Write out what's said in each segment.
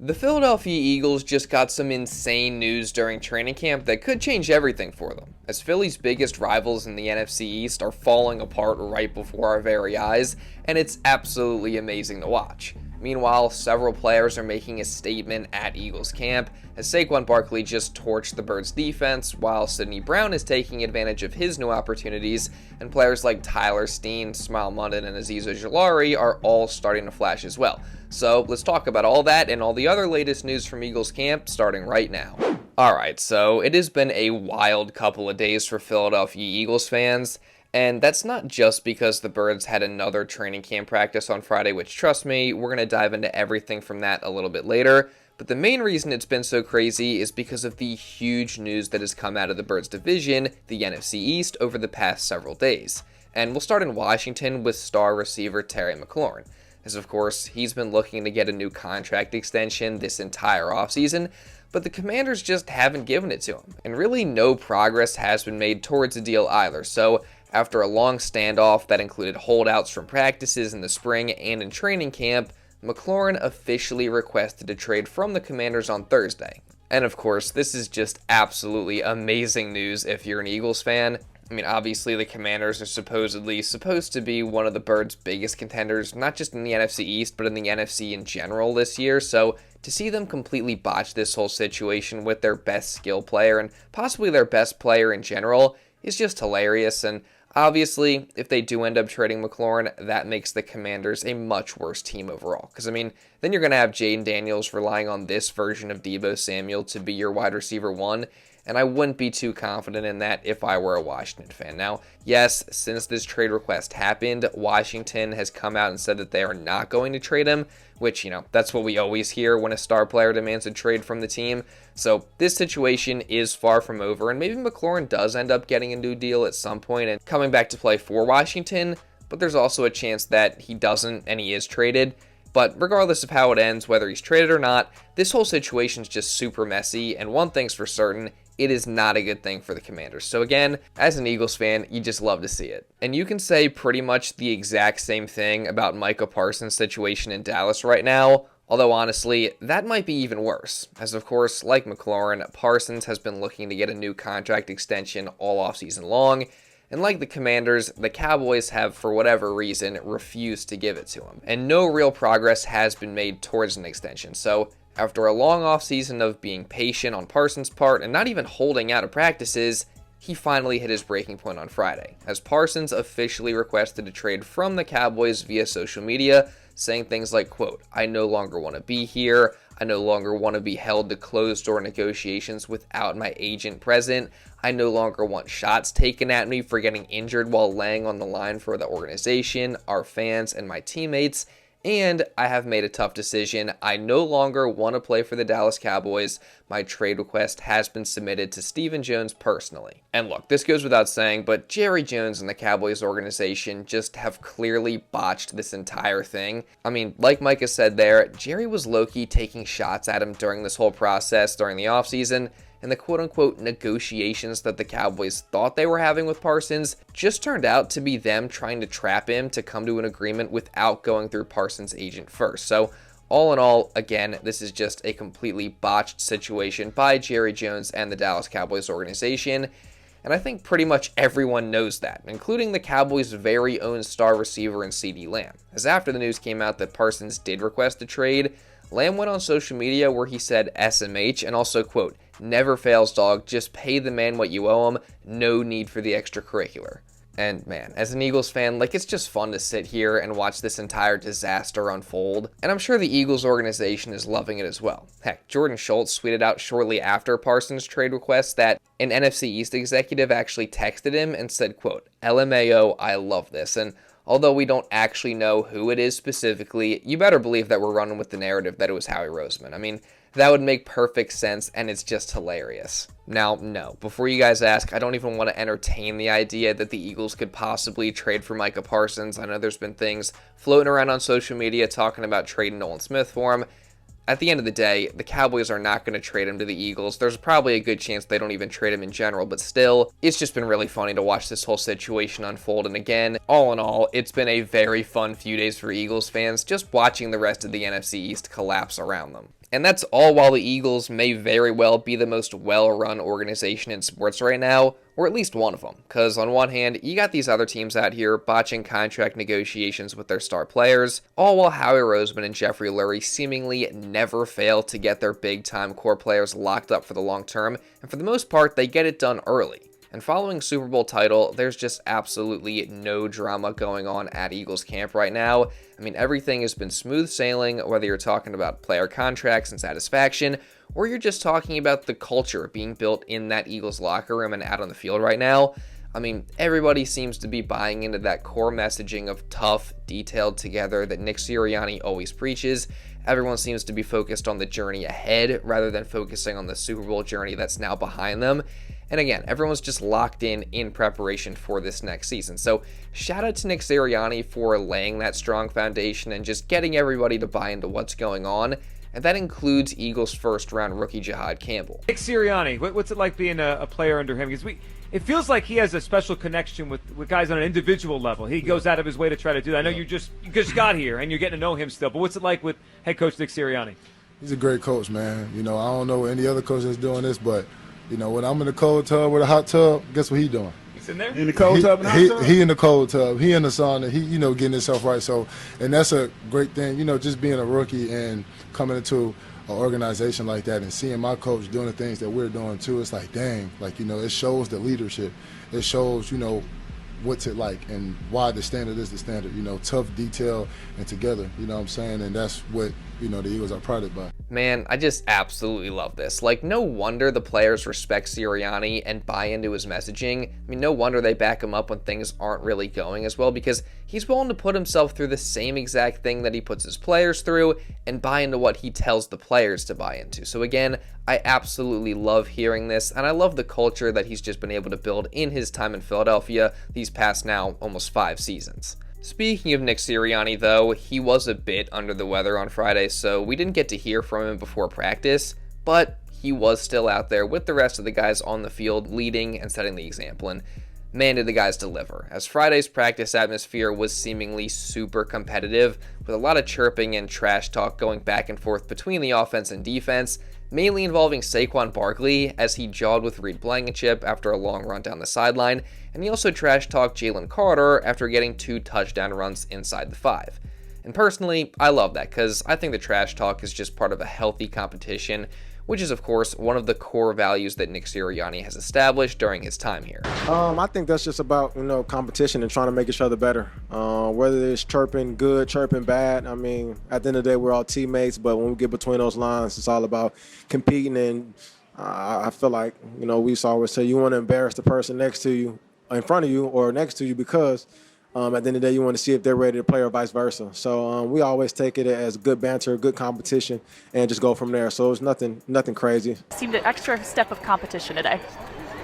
The Philadelphia Eagles just got some insane news during training camp that could change everything for them, as Philly's biggest rivals in the NFC East are falling apart right before our very eyes, and it's absolutely amazing to watch. Meanwhile, several players are making a statement at Eagles camp, as Saquon Barkley just torched the Birds' defense, while Sidney Brown is taking advantage of his new opportunities, and players like Tyler Steen, Smael Mondon, and Azeez Ojulari are all starting to flash as well. So let's talk about all that and all the other latest news from Eagles camp starting right now. Alright, so it has been a wild couple of days for Philadelphia Eagles fans. And that's not just because the Birds had another training camp practice on Friday, which, trust me, we're going to dive into everything from that a little bit later. But the main reason it's been so crazy is because of the huge news that has come out of the Birds division, the NFC East, over the past several days. And we'll start in Washington with star receiver Terry McLaurin, as of course he's been looking to get a new contract extension this entire offseason, but the Commanders just haven't given it to him. And really no progress has been made towards the deal either, so after a long standoff that included holdouts from practices in the spring and in training camp, McLaurin officially requested a trade from the Commanders on Thursday. And of course, this is just absolutely amazing news if you're an Eagles fan. I mean, obviously the Commanders are supposed to be one of the Birds' biggest contenders, not just in the NFC East, but in the NFC in general this year, so to see them completely botch this whole situation with their best skill player and possibly their best player in general is just hilarious. And obviously, if they do end up trading McLaurin, that makes the Commanders a much worse team overall. Because, I mean, then you're going to have Jaden Daniels relying on this version of Deebo Samuel to be your wide receiver one, and I wouldn't be too confident in that if I were a Washington fan. Now, yes, since this trade request happened, Washington has come out and said that they are not going to trade him, which, that's what we always hear when a star player demands a trade from the team. So this situation is far from over, and maybe McLaurin does end up getting a new deal at some point and coming back to play for Washington, but there's also a chance that he doesn't and he is traded. But regardless of how it ends, whether he's traded or not, this whole situation is just super messy, and one thing's for certain, it is not a good thing for the Commanders. So again, as an Eagles fan, you just love to see it. And you can say pretty much the exact same thing about Micah Parsons' situation in Dallas right now, although honestly, that might be even worse. As of course, like McLaurin, Parsons has been looking to get a new contract extension all offseason long, and like the Commanders, the Cowboys have, for whatever reason, refused to give it to him. And no real progress has been made towards an extension. So after a long offseason of being patient on Parsons' part and not even holding out of practices, he finally hit his breaking point on Friday, as Parsons officially requested a trade from the Cowboys via social media, saying things like, quote, "I no longer want to be here. I no longer want to be held to closed-door negotiations without my agent present. I no longer want shots taken at me for getting injured while laying on the line for the organization, our fans, and my teammates. And I have made a tough decision. I no longer want to play for the Dallas Cowboys. My trade request has been submitted to Stephen Jones personally." And look, this goes without saying, but Jerry Jones and the Cowboys organization just have clearly botched this entire thing. I mean, like Micah said there, Jerry was low-key taking shots at him during this whole process during the offseason, and the quote-unquote negotiations that the Cowboys thought they were having with Parsons just turned out to be them trying to trap him to come to an agreement without going through Parsons' agent first. So all in all, again, this is just a completely botched situation by Jerry Jones and the Dallas Cowboys organization, and I think pretty much everyone knows that, including the Cowboys' very own star receiver in CeeDee Lamb. As after the news came out that Parsons did request a trade, Lamb went on social media where he said SMH and also, quote, "Never fails, dog. Just pay the man what you owe him. No need for the extracurricular." And man, as an Eagles fan, it's just fun to sit here and watch this entire disaster unfold. And I'm sure the Eagles organization is loving it as well. Heck, Jordan Schultz tweeted out shortly after Parsons' trade request that an NFC East executive actually texted him and said, quote, "LMAO, I love this." And although we don't actually know who it is specifically, you better believe that we're running with the narrative that it was Howie Roseman. I mean, that would make perfect sense, and it's just hilarious. Now, no, before you guys ask, I don't even want to entertain the idea that the Eagles could possibly trade for Micah Parsons. I know there's been things floating around on social media talking about trading Nolan Smith for him. at the end of the day, the Cowboys are not going to trade him to the Eagles. There's probably a good chance they don't even trade him in general, but still, it's just been really funny to watch this whole situation unfold. And again, all in all, it's been a very fun few days for Eagles fans, just watching the rest of the NFC East collapse around them. And that's all while the Eagles may very well be the most well-run organization in sports right now, or at least one of them. Because on one hand, you got these other teams out here botching contract negotiations with their star players, all while Howie Roseman and Jeffrey Lurie seemingly never fail to get their big-time core players locked up for the long term, and for the most part, they get it done early. And following Super Bowl title, there's just absolutely no drama going on at Eagles camp right now. I mean, everything has been smooth sailing, whether you're talking about player contracts and satisfaction, or you're just talking about the culture being built in that Eagles locker room and out on the field right now. I mean, everybody seems to be buying into that core messaging of tough, detailed together that Nick Sirianni always preaches. Everyone seems to be focused on the journey ahead rather than focusing on the Super Bowl journey that's now behind them. And again, everyone's just locked in preparation for this next season. So shout out to Nick Sirianni for laying that strong foundation and just getting everybody to buy into what's going on. And that includes Eagles first-round rookie Jahad Campbell. Nick Sirianni, what's it like being a player under him? Because it feels like he has a special connection with guys on an individual level. He goes out of his way to try to do that. I know you just got here and you're getting to know him still, but what's it like with head coach Nick Sirianni? He's a great coach, man. You know, I don't know any other coach that's doing this, but you know, when I'm in the cold tub with a hot tub, guess what he's doing? He's in there? In the cold tub and hot tub? He in the cold tub. He in the sauna. He, you know, getting himself right. So, and that's a great thing, you know, just being a rookie and coming into an organization like that and seeing my coach doing the things that we're doing too. It's like, dang, like, you know, it shows the leadership. It shows, you know, what's it like and why the standard is the standard, you know, tough, detail, and together, you know what I'm saying? And that's what, you know, the Eagles are prided by. Man, I just absolutely love this. Like, no wonder the players respect Sirianni and buy into his messaging. I mean, no wonder they back him up when things aren't really going as well, because he's willing to put himself through the same exact thing that he puts his players through and buy into what he tells the players to buy into. So again, I absolutely love hearing this, and I love the culture that he's just been able to build in his time in Philadelphia these past now almost 5 seasons. Speaking of Nick Sirianni, though, he was a bit under the weather on Friday, so we didn't get to hear from him before practice, but he was still out there with the rest of the guys on the field leading and setting the example, and man, did the guys deliver, as Friday's practice atmosphere was seemingly super competitive, with a lot of chirping and trash talk going back and forth between the offense and defense, mainly involving Saquon Barkley as he jawed with Reed Blankenship after a long run down the sideline, and he also trash-talked Jalen Carter after getting 2 touchdown runs inside the 5. And personally, I love that because I think the trash talk is just part of a healthy competition, which is, of course, one of the core values that Nick Sirianni has established during his time here. I think that's just about, you know, competition and trying to make each other better. Whether it's chirping good, chirping bad, I mean, at the end of the day, we're all teammates, but when we get between those lines, it's all about competing. And I feel like, you know, we always say you want to embarrass the person next to you, in front of you, or next to you, because at the end of the day, you want to see if they're ready to play or vice versa. So we always take it as good banter, good competition, and just go from there. So it's nothing crazy. Seemed an extra step of competition today.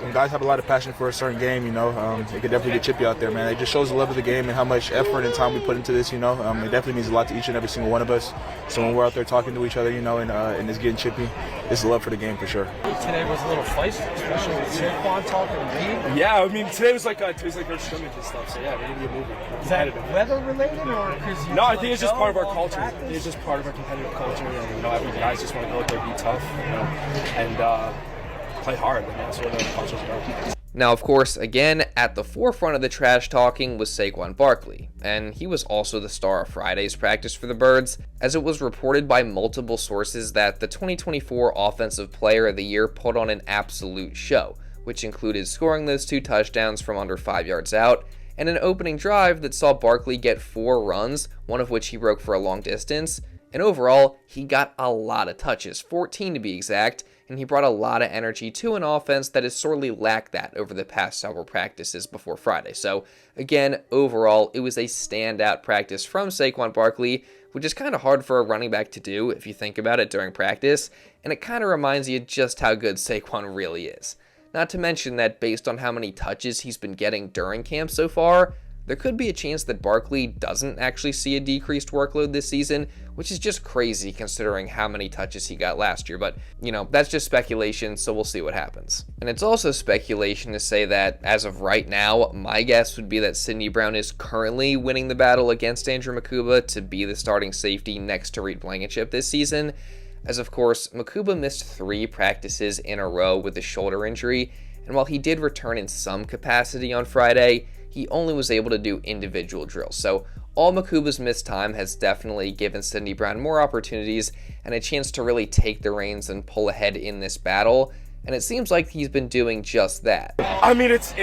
When guys have a lot of passion for a certain game, you know, it could definitely get chippy out there, man. It just shows the love of the game and how much effort and time we put into this, you know. It definitely means a lot to each and every single one of us. So when we're out there talking to each other, you know, and it's getting chippy, it's love for the game for sure. Today was a little feisty, especially with Saquon talking to me. Yeah, I mean, today was like her scrimmage and stuff, so yeah, we're going to be a movie. Is that weather-related or because you No, I think it's just part of our culture. I think it's just part of our competitive culture. And, you know, every guys just want to go out there, be tough, you know, and play hard. And that's what the culture's about. Now, of course, again, at the forefront of the trash talking was Saquon Barkley, and he was also the star of Friday's practice for the Birds, as it was reported by multiple sources that the 2024 Offensive Player of the Year put on an absolute show, which included scoring those 2 touchdowns from under 5 yards out, and an opening drive that saw Barkley get 4 runs, one of which he broke for a long distance, and overall, he got a lot of touches, 14 to be exact, and he brought a lot of energy to an offense that has sorely lacked that over the past several practices before Friday. So again, overall, it was a standout practice from Saquon Barkley, which is kind of hard for a running back to do if you think about it during practice, and it kind of reminds you just how good Saquon really is. Not to mention that based on how many touches he's been getting during camp so far, there could be a chance that Barkley doesn't actually see a decreased workload this season, which is just crazy considering how many touches he got last year. But, that's just speculation, so we'll see what happens. And it's also speculation to say that, as of right now, my guess would be that Sidney Brown is currently winning the battle against Andrew Mukuba to be the starting safety next to Reed Blankenship this season. As of course, Mukuba missed 3 practices in a row with a shoulder injury, and while he did return in some capacity on Friday, he only was able to do individual drills. So all Mukuba's missed time has definitely given Sidney Brown more opportunities and a chance to really take the reins and pull ahead in this battle. And it seems like he's been doing just that. I mean, it's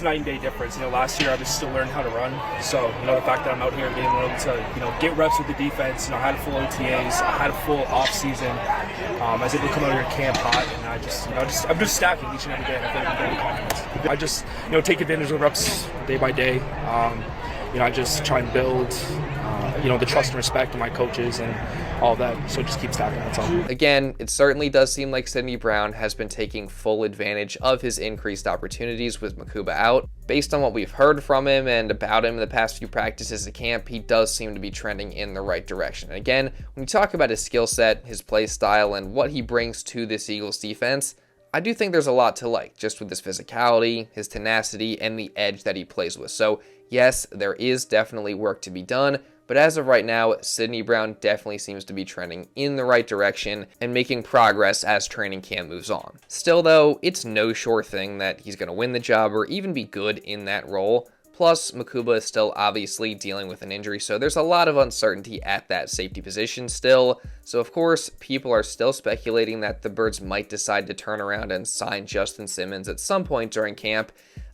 night and day difference. Last year I was still learning how to run. So, the fact that I'm out here being able to, get reps with the defense. I had a full OTAs, I had a full off season. I was able to come out here and camp hot, and I'm just stacking each and every day. And I feel like I'm getting confidence. I just, take advantage of reps day by day. I just try and build, the trust and respect of my coaches and all that. So just keep stacking, that's all. Again, it certainly does seem like Sidney Brown has been taking full advantage of his increased opportunities with Mukuba out. Based on what we've heard from him and about him in the past few practices at camp, he does seem to be trending in the right direction. And again, when you talk about his skill set, his play style, and what he brings to this Eagles defense, I do think there's a lot to like, just with his physicality, his tenacity, and the edge that he plays with. So yes, there is definitely work to be done, but as of right now, Sidney Brown definitely seems to be trending in the right direction and making progress as training camp moves on. Still though, it's no sure thing that he's going to win the job or even be good in that role. Plus, Mukuba is still obviously dealing with an injury, so there's a lot of uncertainty at that safety position still. So of course, people are still speculating that the Birds might decide to turn around and sign Justin Simmons at some point during camp,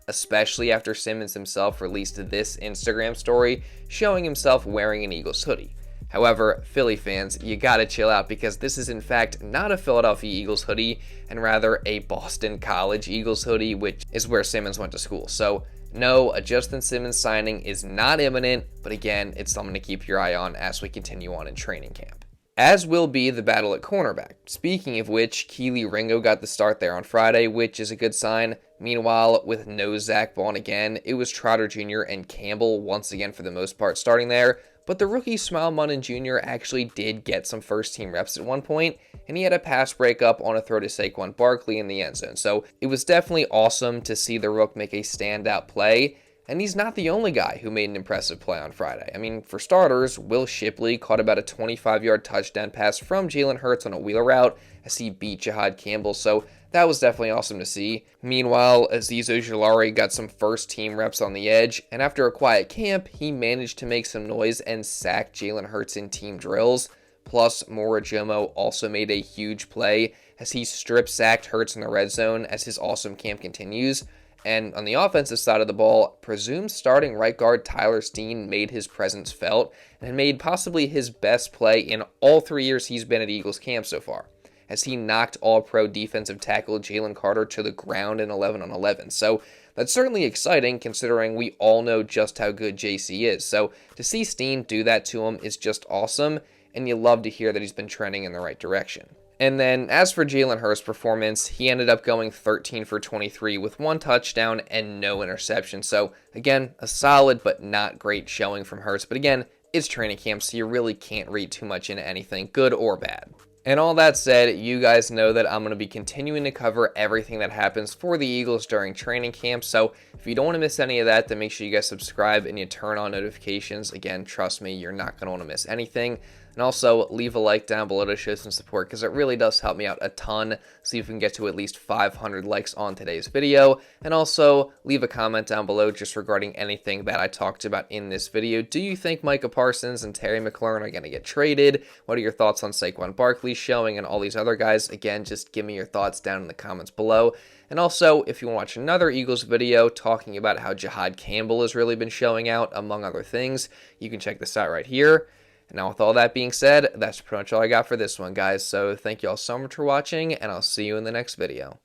especially after Simmons himself released this Instagram story showing himself wearing an Eagles hoodie. However, Philly fans, you gotta chill out because this is in fact not a Philadelphia Eagles hoodie and rather a Boston College Eagles hoodie, which is where Simmons went to school. So no, a Justin Simmons signing is not imminent, but again, it's something to keep your eye on as we continue on in training camp. As will be the battle at cornerback. Speaking of which, Kelee Ringo got the start there on Friday, which is a good sign. Meanwhile, with no Zach Bond again, it was Trotter Jr. and Campbell once again for the most part starting there, but the rookie Smael Mondon Jr. actually did get some first-team reps at one point, and he had a pass breakup on a throw to Saquon Barkley in the end zone. So it was definitely awesome to see the Rook make a standout play, and he's not the only guy who made an impressive play on Friday. I mean, for starters, Will Shipley caught about a 25-yard touchdown pass from Jalen Hurts on a wheeler route as he beat Jahad Campbell, so that was definitely awesome to see. Meanwhile, Azeez Ojulari got some first-team reps on the edge, and after a quiet camp, he managed to make some noise and sack Jalen Hurts in team drills. Plus, Mora Jomo also made a huge play as he strip-sacked Hurts in the red zone as his awesome camp continues. And on the offensive side of the ball, presumed starting right guard Tyler Steen made his presence felt and made possibly his best play in all 3 years he's been at Eagles camp so far, as he knocked all-pro defensive tackle Jalen Carter to the ground in 11-on-11. So that's certainly exciting considering we all know just how good JC is. So to see Steen do that to him is just awesome, and you love to hear that he's been trending in the right direction. And then as for Jalen Hurts' performance, he ended up going 13 for 23 with 1 touchdown and no interception. So again, a solid but not great showing from Hurts. But again, it's training camp, so you really can't read too much into anything, good or bad. And all that said, you guys know that I'm going to be continuing to cover everything that happens for the Eagles during training camp. So if you don't want to miss any of that, then make sure you guys subscribe and you turn on notifications. Again, trust me, you're not going to want to miss anything. And also, leave a like down below to show some support because it really does help me out a ton. See if we can get to at least 500 likes on today's video. And also, leave a comment down below just regarding anything that I talked about in this video. Do you think Micah Parsons and Terry McLaurin are going to get traded? What are your thoughts on Saquon Barkley showing and all these other guys? Again, just give me your thoughts down in the comments below. And also, if you want to watch another Eagles video talking about how Jahad Campbell has really been showing out, among other things, you can check this out right here. And now with all that being said, that's pretty much all I got for this one, guys. So thank you all so much for watching, and I'll see you in the next video.